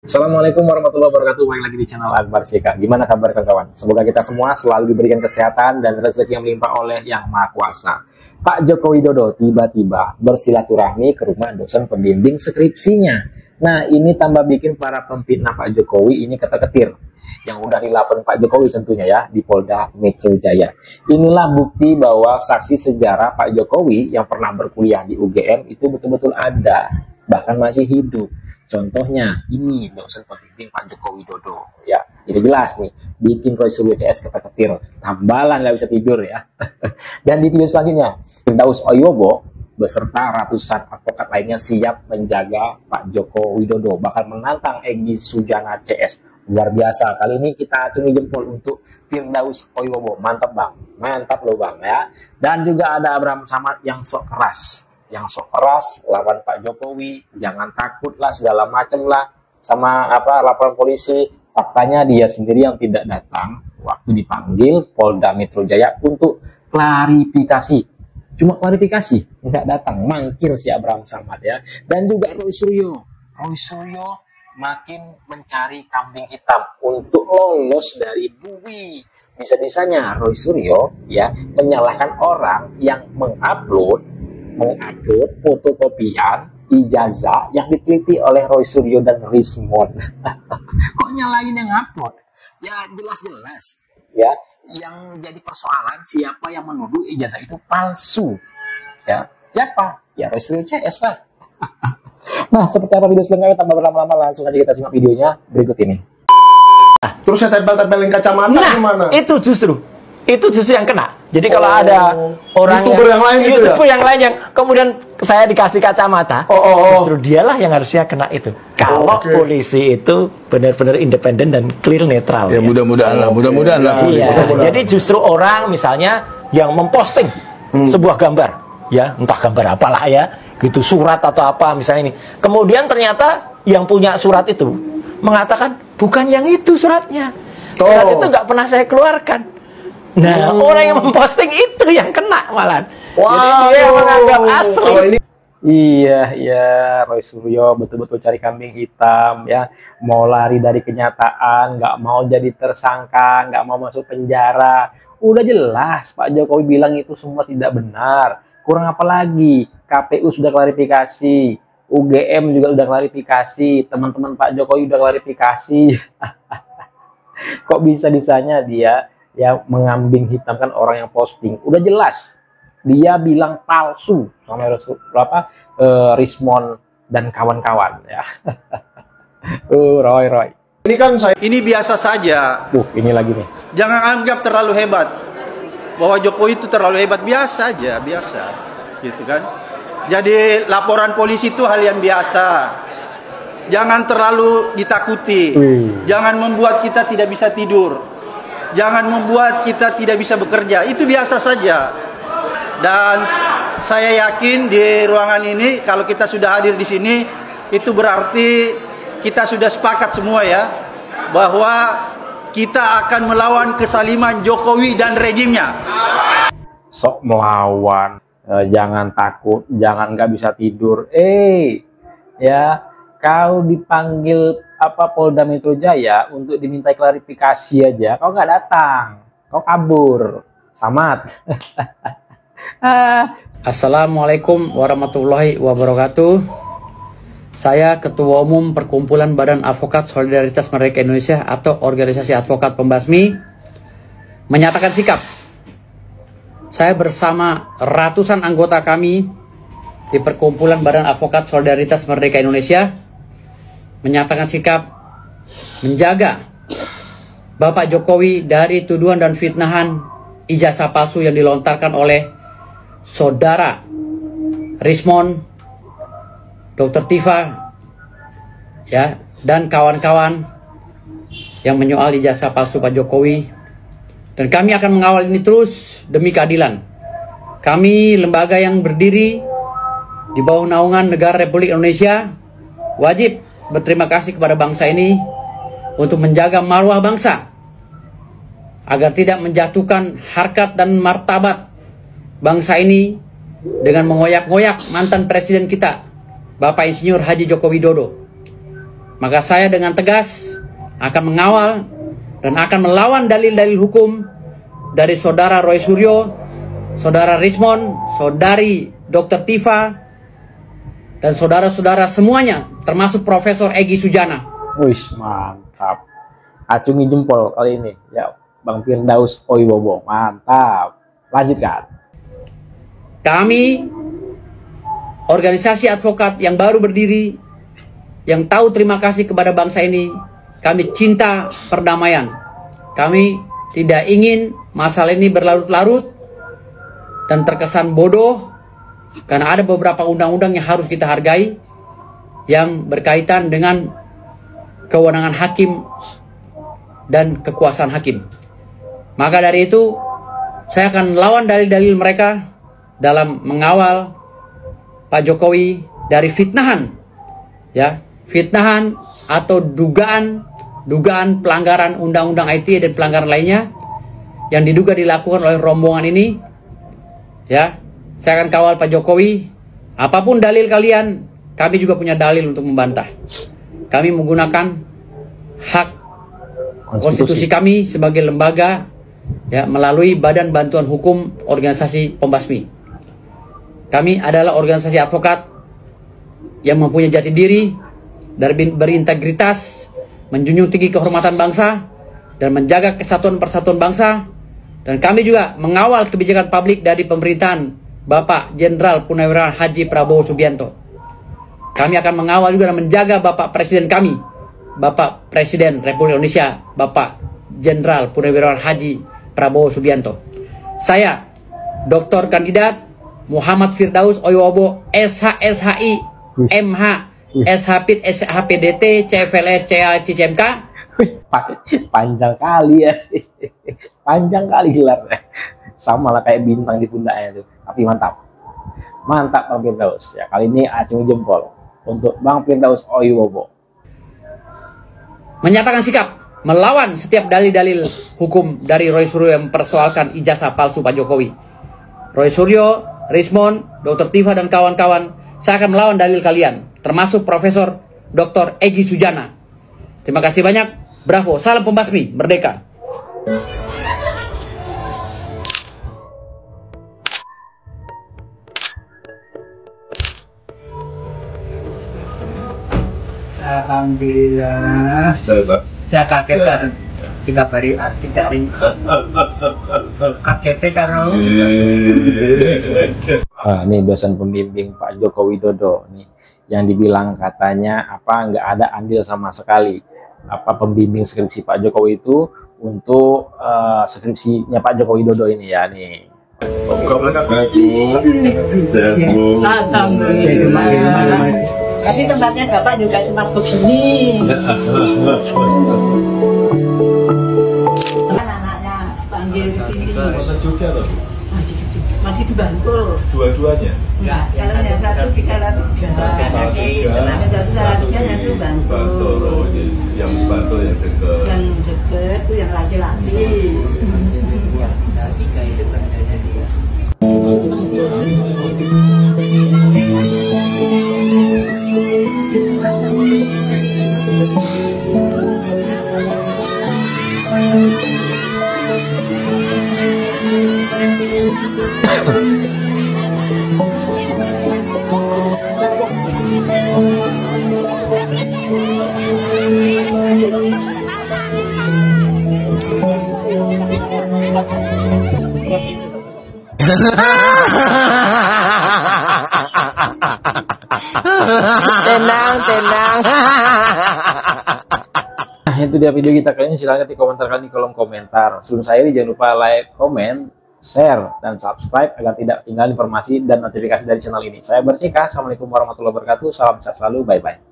Assalamualaikum warahmatullahi wabarakatuh. Balik lagi di channel Akbar Syeka. Gimana kabar kawan-kawan? Semoga kita semua selalu diberikan kesehatan dan rezeki yang melimpah oleh Yang Maha Kuasa. Pak Joko Widodo tiba-tiba bersilaturahmi ke rumah dosen pembimbing skripsinya. Nah, ini tambah bikin para pempitnah Pak Jokowi ini ketar-ketir. Yang udah dilaporkan Pak Jokowi tentunya ya di Polda Metro Jaya. Inilah bukti bahwa saksi sejarah Pak Jokowi yang pernah berkuliah di UGM itu betul-betul ada, bahkan masih hidup. Contohnya ini dosen pembimbing Pak Joko Widodo ya. Jadi jelas nih bikin Roy Suryo CS ketar-ketir, tambalan nggak bisa tidur ya. Dan di video selanjutnya Firdaus Oyobo beserta ratusan advokat lainnya siap menjaga Pak Joko Widodo, bahkan menantang Egy Sujana CS. Luar biasa, kali ini kita acungi jempol untuk Firdaus Oyobo. Mantap bang, mantap loh bang ya. Dan juga ada Abraham Samad yang sok keras, lawan Pak Jokowi, jangan takut lah segala macem lah sama laporan polisi. Faktanya dia sendiri yang tidak datang waktu dipanggil Polda Metro Jaya untuk klarifikasi. Cuma klarifikasi, nggak datang, mangkir si Abraham Samad ya. Dan juga Roy Suryo makin mencari kambing hitam untuk lolos dari bui. Bisa-bisanya Roy Suryo ya menyalahkan orang yang mengupload fotokopian ijazah yang diteliti oleh Roy Suryo dan Rismon. Kok nyalain yang upload? Ya jelas-jelas ya yang jadi persoalan siapa yang menuduh ijazah itu palsu. Ya, siapa? Ya Roy Suryo CS lah. Nah, seperti apa video selengkapnya tanpa berlama-lama langsung aja kita simak videonya berikut ini. Terus saya tempel-tempelin kacamata gimana? Itu justru yang kena. Jadi kalau ada orang YouTuber yang lain yang kemudian saya dikasih kacamata, justru dialah yang harusnya kena itu. Kalau polisi itu benar-benar independen dan clear netral. Ya, mudah-mudahan lah. Iya. Jadi justru orang misalnya yang memposting sebuah gambar, ya entah gambar apalah ya, gitu surat atau apa misalnya ini. Kemudian ternyata yang punya surat itu mengatakan bukan yang itu suratnya. Surat itu nggak pernah saya keluarkan. Nah, orang yang memposting itu yang kena malah. Jadi dia menganggap asli. Iya, Roy Suryo betul-betul cari kambing hitam ya. Mau lari dari kenyataan, nggak mau jadi tersangka, nggak mau masuk penjara. Udah jelas Pak Jokowi bilang itu semua tidak benar. Kurang apa lagi? KPU sudah klarifikasi, UGM juga udah klarifikasi, teman-teman Pak Jokowi udah klarifikasi. Kok bisa-bisanya dia ya mengambing hitamkan orang yang posting? Udah jelas dia bilang palsu sama Rismon dan kawan-kawan ya. Roy Ini kan ini biasa saja. Ini lagi nih, Jangan anggap terlalu hebat bahwa Jokowi itu terlalu hebat. Biasa aja, biasa gitu kan. Jadi laporan polisi itu hal yang biasa. Jangan terlalu ditakuti. Jangan membuat kita tidak bisa tidur. Jangan membuat kita tidak bisa bekerja. Itu biasa saja. Dan saya yakin di ruangan ini kalau kita sudah hadir di sini, itu berarti kita sudah sepakat semua ya bahwa kita akan melawan kesaliman Jokowi dan rejimnya. Sok melawan, jangan takut, jangan nggak bisa tidur. Ya kau dipanggil Polda Metro Jaya untuk dimintai klarifikasi aja, kau nggak datang, kau kabur. Samad. Assalamualaikum warahmatullahi wabarakatuh. Saya Ketua Umum Perkumpulan Badan Advokat Solidaritas Merdeka Indonesia atau Organisasi Advokat Pembasmi menyatakan sikap. Saya bersama ratusan anggota kami di Perkumpulan Badan Advokat Solidaritas Merdeka Indonesia menyatakan sikap menjaga Bapak Jokowi dari tuduhan dan fitnahan ijazah palsu yang dilontarkan oleh Saudara Rismon, Dr. Tifa ya, dan kawan-kawan yang menyoal ijazah palsu Pak Jokowi. Dan kami akan mengawal ini terus demi keadilan. Kami lembaga yang berdiri di bawah naungan negara Republik Indonesia wajib berterima kasih kepada bangsa ini untuk menjaga marwah bangsa agar tidak menjatuhkan harkat dan martabat bangsa ini dengan mengoyak-ngoyak mantan presiden kita Bapak Insinyur Haji Joko Widodo. maka saya dengan tegas akan mengawal dan akan melawan dalil-dalil hukum dari saudara Roy Suryo, saudara Rismond, saudari Dr. Tifa, dan saudara-saudara semuanya, termasuk Profesor Egy Sujana. Wih, mantap. Acungi jempol kali ini. Ya, Bang Firdaus Oiwobo. Mantap. Lanjutkan. Kami, organisasi advokat yang baru berdiri, yang tahu terima kasih kepada bangsa ini, kami cinta perdamaian. Kami tidak ingin masalah ini berlarut-larut dan terkesan bodoh, karena ada beberapa undang-undang yang harus kita hargai yang berkaitan dengan kewenangan hakim dan kekuasaan hakim. Maka dari itu, saya akan melawan dalil-dalil mereka dalam mengawal Pak Jokowi dari fitnahan, ya, fitnahan atau dugaan pelanggaran undang-undang ITE dan pelanggaran lainnya yang diduga dilakukan oleh rombongan ini. Ya, saya akan kawal Pak Jokowi. Apapun dalil kalian, kami juga punya dalil untuk membantah. Kami menggunakan hak konstitusi kami sebagai lembaga, ya, melalui Badan Bantuan Hukum Organisasi Pembasmi. Kami adalah organisasi advokat yang mempunyai jati diri, berintegritas, menjunjung tinggi kehormatan bangsa, dan menjaga kesatuan persatuan bangsa. Dan kami juga mengawal kebijakan publik dari pemerintahan Bapak Jenderal Purnawirawan Haji Prabowo Subianto. Kami akan mengawal juga dan menjaga Bapak Presiden kami, Bapak Presiden Republik Indonesia, Bapak Jenderal Purnawirawan Haji Prabowo Subianto. Saya, Dr. Kandidat Muhammad Firdaus Oiwobo, SH-SHI, MH, SHPID, SHPDT, CFLS, CA, CCMK. Panjang kali ya. Panjang kali gelarnya. Sama lah kayak bintang di pundaknya itu. Tapi mantap. Mantap Bang Firdaus. Ya, kali ini acungi jempol untuk Bang Firdaus Oiwobo. Menyatakan sikap melawan setiap dalil-dalil hukum dari Roy Suryo yang mempersoalkan ijazah palsu Pak Jokowi. Roy Suryo, Rismond, Dr. Tifa, dan kawan-kawan, saya akan melawan dalil kalian, termasuk Profesor Dr. Egy Sujana. Terima kasih banyak. Bravo. Salam Pembasmi. Merdeka. Alhamdulillah. Saya kaget kan. Tiga hari KTP kalau. Ini dosen pembimbing Pak Joko Widodo nih, yang dibilang katanya nggak ada andil sama sekali pembimbing skripsi Pak Jokowi itu untuk skripsinya Pak Joko Widodo ini ya nih. Alhamdulillah. Tapi tempatnya Bapak juga cuma begini. Anak-anaknya panggil di sini. Masih di Bantul. Dua-duanya? Enggak, yang satu di Salatiga. Yang Salatiga yang itu Bantul. Yang Bantul yang dekat. Yang dekat itu yang laki-laki. Salatiga itu kerjanya dia. Tenang. Nah, itu dia video kita kali ini. Silahkan ketik komentar kalian di kolom komentar. Sebelum saya ini jangan lupa like, komen, share, dan subscribe agar tidak ketinggalan informasi dan notifikasi dari channel ini. Saya Barcika. Assalamualaikum warahmatullahi wabarakatuh. Salam sehat selalu. Bye-bye.